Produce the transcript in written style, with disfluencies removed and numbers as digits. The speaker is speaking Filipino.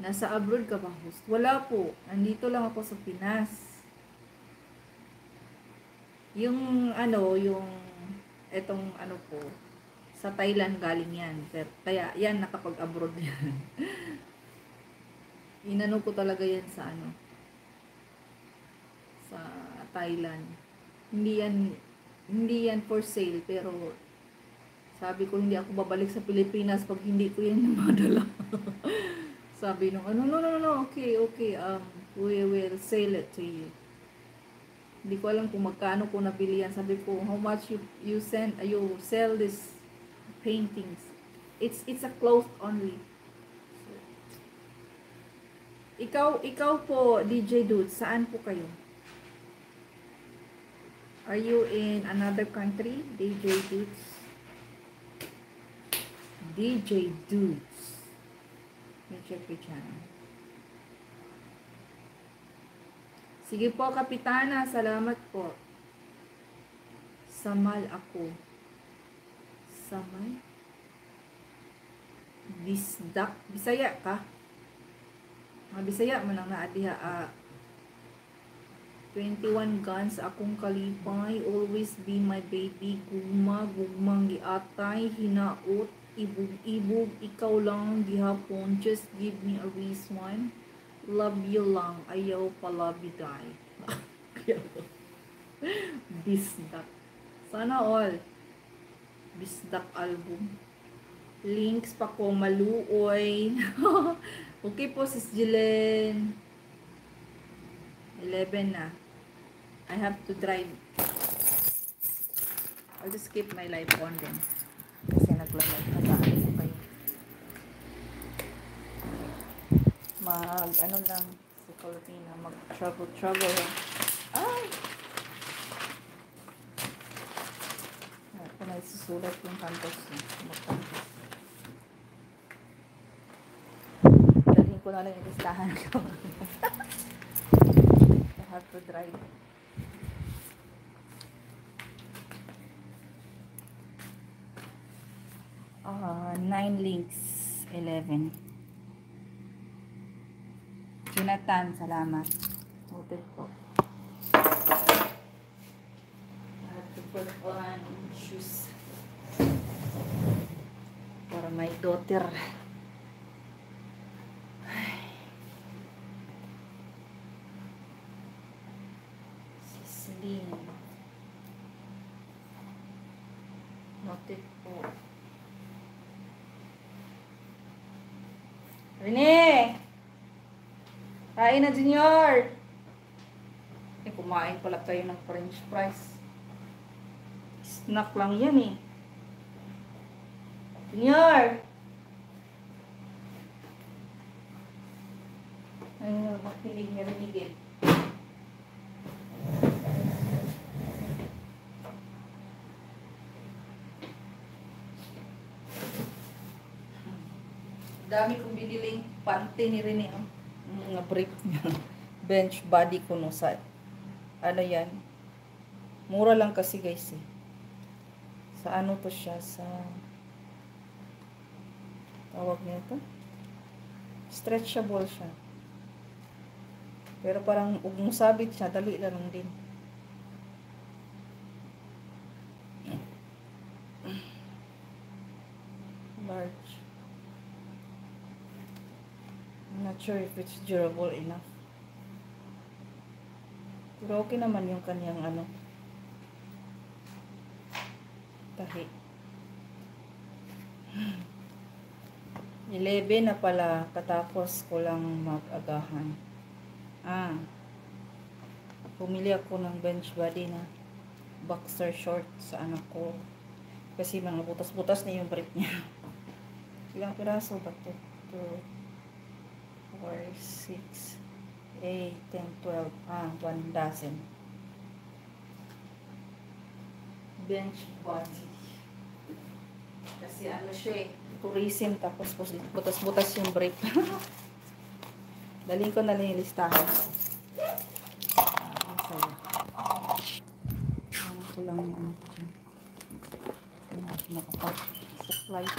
Nasa abroad ka ba, host? Wala po. Andito lang ako sa Pinas. Yung etong ano po, sa Thailand galing yan. Pero, kaya yan, nakapag-abroad yan. Inano ko talaga yan sa sa Thailand. Hindi yan for sale, pero sabi ko hindi ako babalik sa Pilipinas pag hindi ko yan madala. Sabi nung no, okay, we will sell it to you. Hindi ko alam kung magkano ko nabili yan. Sabi ko, how much you sell this paintings? It's a cloth only. So, ikaw po, DJ Dude, saan po kayo? Are you in another country, DJ Dudes? DJ Dudes. Check your channel. Sige po, Kapitana. Salamat po. Samal ako. Samal? Bisdak. Bisaya ka? Bisaya mo nang naadiha. 21 guns akong kalipay. Always be my baby. Gugmang giatay. Hinaot. Ibog, ikaw lang gihapon, just give me a reason. Love you lang, ayaw pala biday. Bisdak. Sana all. Bisdak album. Links pa ko, maluoy. Okay po, Sis Jilen. 11 na. I have to drive. I'll just keep my life on then. Kasi naglalay na ba ako kayo. Lang si Colorina, mag-travel. Ay! Ako na isusulat yung kantos niya. Mag-kantos. Dalhin ko na lang yung listahan ko. I have to drive. 9 links, 11. Jonathan, salamat. Noted po. I have to put on shoes para my daughter. Cicely. Noted po. Rene! Kain na, Junior! Kumain pala kayo ng french fries. Snack lang yan eh. Junior! Ay, makinig niya rinigin. Dami kong biniling panty ni Rene. Mga brick niya. Bench body ko no sa ano yan. Mura lang kasi guys eh. Sa ano to siya? Sa tawag niya ito? Stretchable siya. Pero parang ug mo sabit siya, dali lang din. Large. I'm not sure if it's durable enough. Pero okay naman yung kanyang ano. Tahi. 11 na pala. Katapos ko lang mag-agahan. Pumili ako ng bench body na boxer short sa anak ko. Kasi mga butas-butas na yung brief niya. Ilang piraso ba ito? 2, 4, 6, 8, 10, 12. 1 dozen. Bench body. Kasi ano siya eh. Tourism tapos butas-butas yung brief. Daling ko na lang yung listahan. Masaya. Ano ko lang yung ano ko dyan. Hindi na ako makapag sa flight.